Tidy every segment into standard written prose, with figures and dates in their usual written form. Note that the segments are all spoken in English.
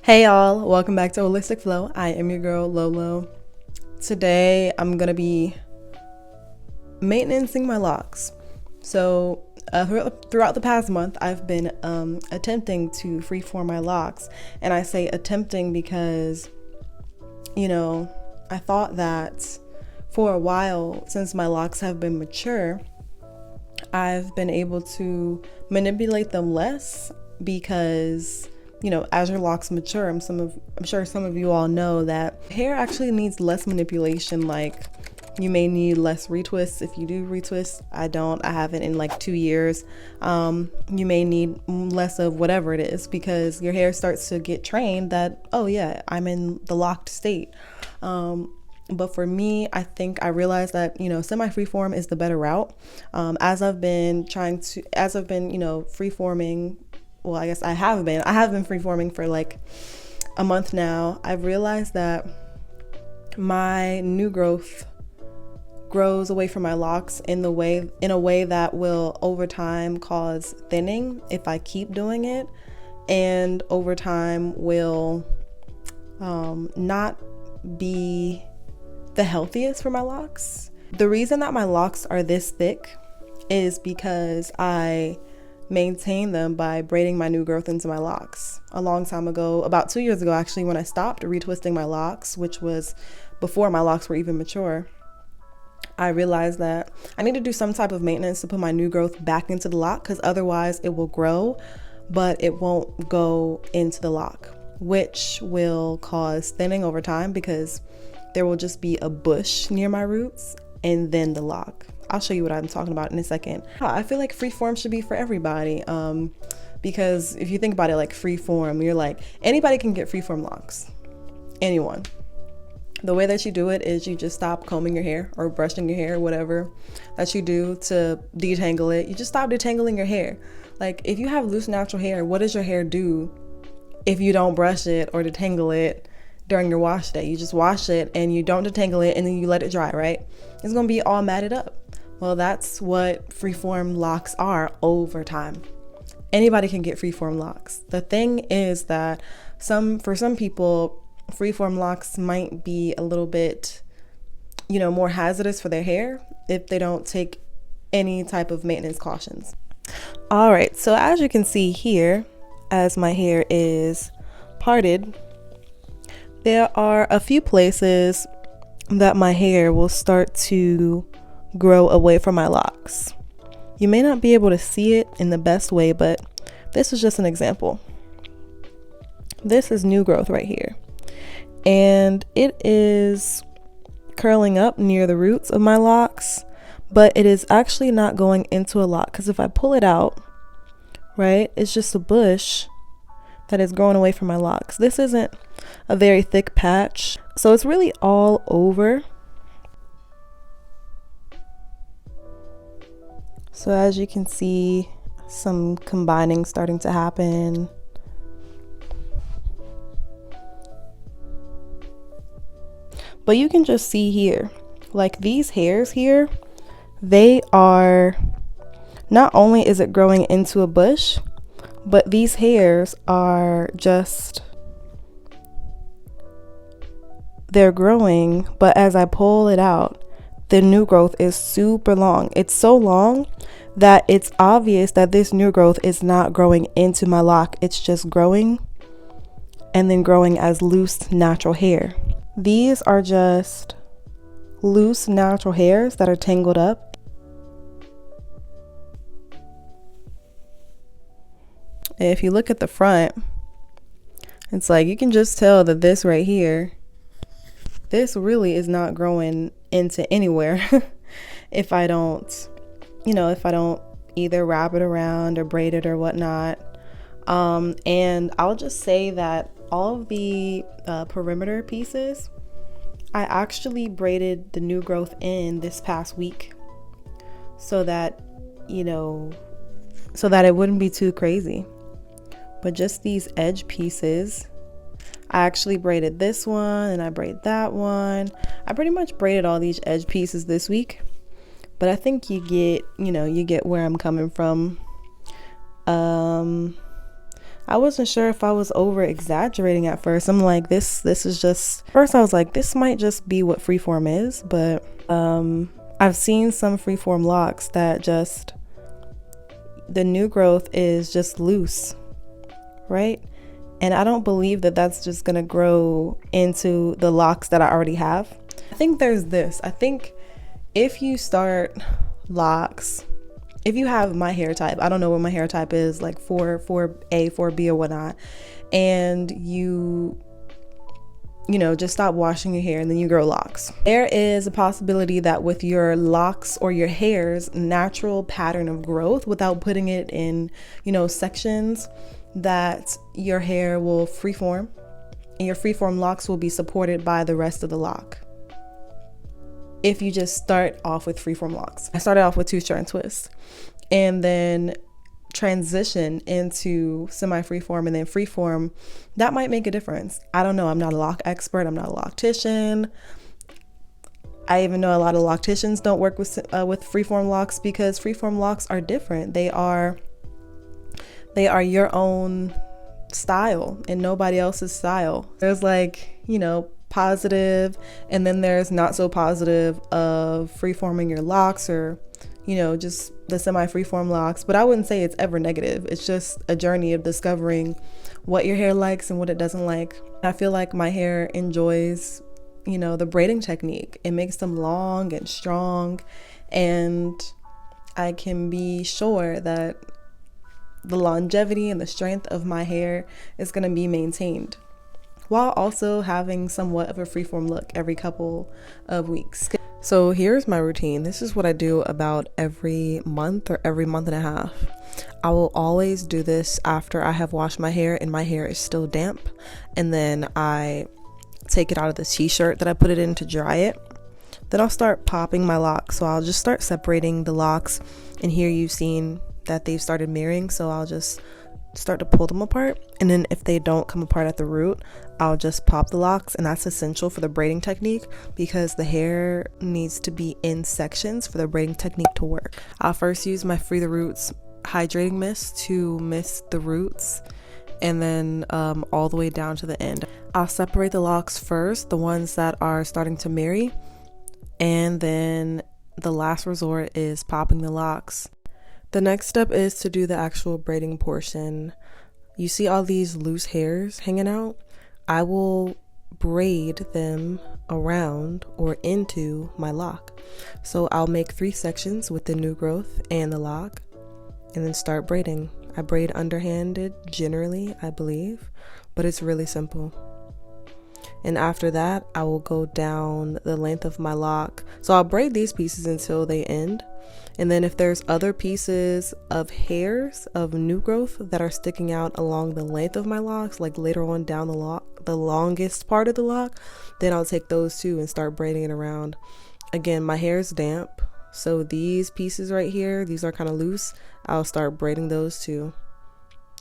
Hey y'all, welcome back to Holistic Flow. I am your girl Lolo. Today I'm gonna be maintaining my locks. So throughout the past month, I've been attempting to freeform my locks, and I say attempting because I thought that for a while, since my locks have been mature, I've been able to manipulate them less because as your locks mature, I'm sure some of you all know that hair actually needs less manipulation. Like, you may need less retwists if you do retwist. I haven't in like 2 years. You may need less of whatever it is because your hair starts to get trained that, oh yeah, I'm in the locked state. But for me, I think I realized that, semi-freeform is the better route. As I've been freeforming, well, I guess I have been freeforming for like a month now. I've realized that my new growth grows away from my locks in a way that will over time cause thinning if I keep doing it, and over time will not be the healthiest for my locks. The reason that my locks are this thick is because I maintain them by braiding my new growth into my locks. A long time ago, about 2 years ago actually, when I stopped retwisting my locks, which was before my locks were even mature, I realized that I need to do some type of maintenance to put my new growth back into the lock, because otherwise it will grow but it won't go into the lock, which will cause thinning over time because there will just be a bush near my roots and then the lock. I'll show you what I'm talking about in a second. I feel like freeform should be for everybody, because if you think about it, like freeform, you're like, anybody can get freeform locks. Anyone. The way that you do it is you just stop combing your hair or brushing your hair, whatever that you do to detangle it. You just stop detangling your hair. Like, if you have loose natural hair, what does your hair do if you don't brush it or detangle it during your wash day? You just wash it and you don't detangle it and then you let it dry, right? It's gonna be all matted up. Well, that's what freeform locks are over time. Anybody can get freeform locks. The thing is that for some people, freeform locks might be a little bit, more hazardous for their hair if they don't take any type of maintenance cautions. All right, so as you can see here, as my hair is parted, there are a few places that my hair will start to grow away from my locks. You may not be able to see it in the best way, but this is just an example. This is new growth right here, and it is curling up near the roots of my locks, but it is actually not going into a lock, because if I pull it out, right, it's just a bush that is growing away from my locks. This isn't a very thick patch, so it's really all over. So as you can see, some combining starting to happen. But you can just see here, like these hairs here, they are, not only is it growing into a bush, but these hairs are just, they're growing, but as I pull it out, the new growth is super long. It's so long that it's obvious that this new growth is not growing into my lock. It's just growing and then growing as loose natural hair. These are just loose natural hairs that are tangled up. If you look at the front, it's like you can just tell that this right here, this really is not growing into anywhere if I don't either wrap it around or braid it or whatnot. And I'll just say that all of the perimeter pieces, I actually braided the new growth in this past week so that it wouldn't be too crazy. But just these edge pieces, I actually braided this one and I braided that one. I pretty much braided all these edge pieces this week, but I think you get where I'm coming from. I wasn't sure if I was over exaggerating at first. I'm like, this is just, first I was like, this might just be what Freeform is, but I've seen some Freeform locks that just, the new growth is just loose, right? And I don't believe that that's just gonna grow into the locks that I already have. I think there's this. I think if you start locks, if you have my hair type, I don't know what my hair type is, like 4A, 4B or whatnot, and you know, just stop washing your hair and then you grow locks. There is a possibility that with your locks or your hair's natural pattern of growth, without putting it in, you know, sections, that your hair will freeform and your freeform locks will be supported by the rest of the lock. If you just start off with freeform locks. I started off with two short and twists and then transition into semi-freeform and then freeform. That might make a difference. I don't know. I'm not a lock expert. I'm not a loctician. I even know a lot of locticians don't work with freeform locks because freeform locks are different. They are your own style and nobody else's style. There's like, you know, positive and then there's not so positive of freeforming your locks or, you know, just the semi-freeform locks. But I wouldn't say it's ever negative. It's just a journey of discovering what your hair likes and what it doesn't like. I feel like my hair enjoys, you know, the braiding technique. It makes them long and strong, and I can be sure that the longevity and the strength of my hair is going to be maintained while also having somewhat of a freeform look every couple of weeks. So here's my routine. This is what I do about every month or every month and a half. I will always do this after I have washed my hair and my hair is still damp, and then I take it out of the t-shirt that I put it in to dry it. Then I'll start popping my locks. So I'll just start separating the locks, and here you've seen that they've started mirroring, so I'll just start to pull them apart, and then if they don't come apart at the root, I'll just pop the locks. And that's essential for the braiding technique because the hair needs to be in sections for the braiding technique to work. I'll first use my Free the Roots hydrating mist to mist the roots, and then all the way down to the end. I'll separate the locks first, the ones that are starting to marry, and then the last resort is popping the locks. The next step is to do the actual braiding portion. You see all these loose hairs hanging out? I will braid them around or into my lock. So I'll make 3 sections with the new growth and the lock and then start braiding. I braid underhanded generally, I believe, but it's really simple. And after that, I will go down the length of my lock. So I'll braid these pieces until they end. And then if there's other pieces of hairs of new growth that are sticking out along the length of my locks, like later on down the lock, the longest part of the lock, then I'll take those too and start braiding it around. Again, my hair is damp, so these pieces right here, these are kind of loose. I'll start braiding those too.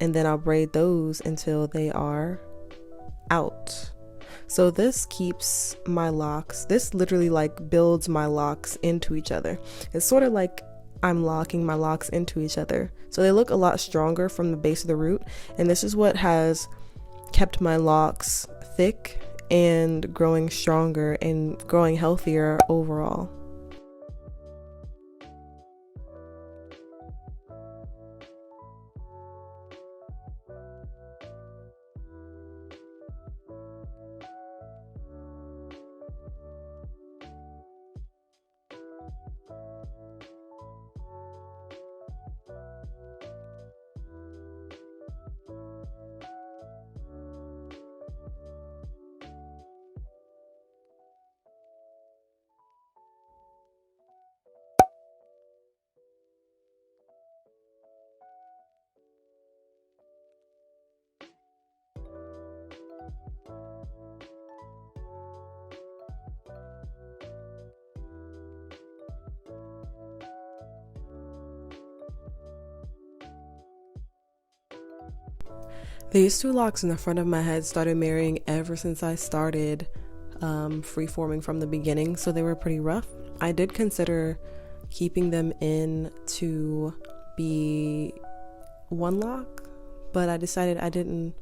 And then I'll braid those until they are out. So this keeps my locks, this literally like builds my locks into each other. It's sort of like I'm locking my locks into each other. So they look a lot stronger from the base of the root. And this is what has kept my locks thick and growing stronger and growing healthier overall. These 2 locks in the front of my head started marrying ever since I started freeforming from the beginning, so they were pretty rough. I did consider keeping them in to be 1 lock, but I decided I didn't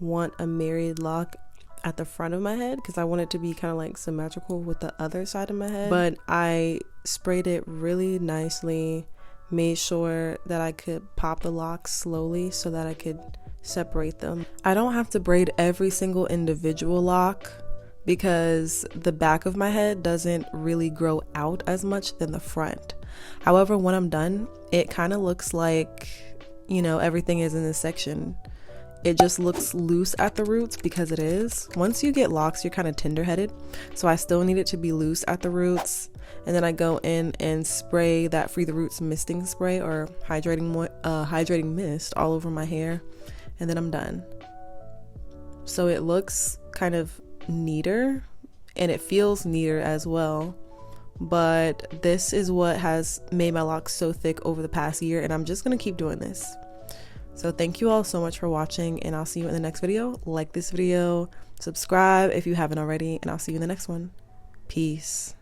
want a married lock at the front of my head because I want it to be kind of like symmetrical with the other side of my head. But I sprayed it really nicely, made sure that I could pop the locks slowly so that I could separate them. I don't have to braid every single individual lock because the back of my head doesn't really grow out as much than the front. However, when I'm done, it kind of looks like, you know, everything is in this section. It just looks loose at the roots because it is. Once you get locks, you're kind of tender-headed, so I still need it to be loose at the roots. And then I go in and spray that Free the Roots misting spray or hydrating mist all over my hair, and then I'm done. So it looks kind of neater and it feels neater as well. But this is what has made my locks so thick over the past year, and I'm just gonna keep doing this. So thank you all so much for watching, and I'll see you in the next video. Like this video, subscribe if you haven't already, and I'll see you in the next one. Peace.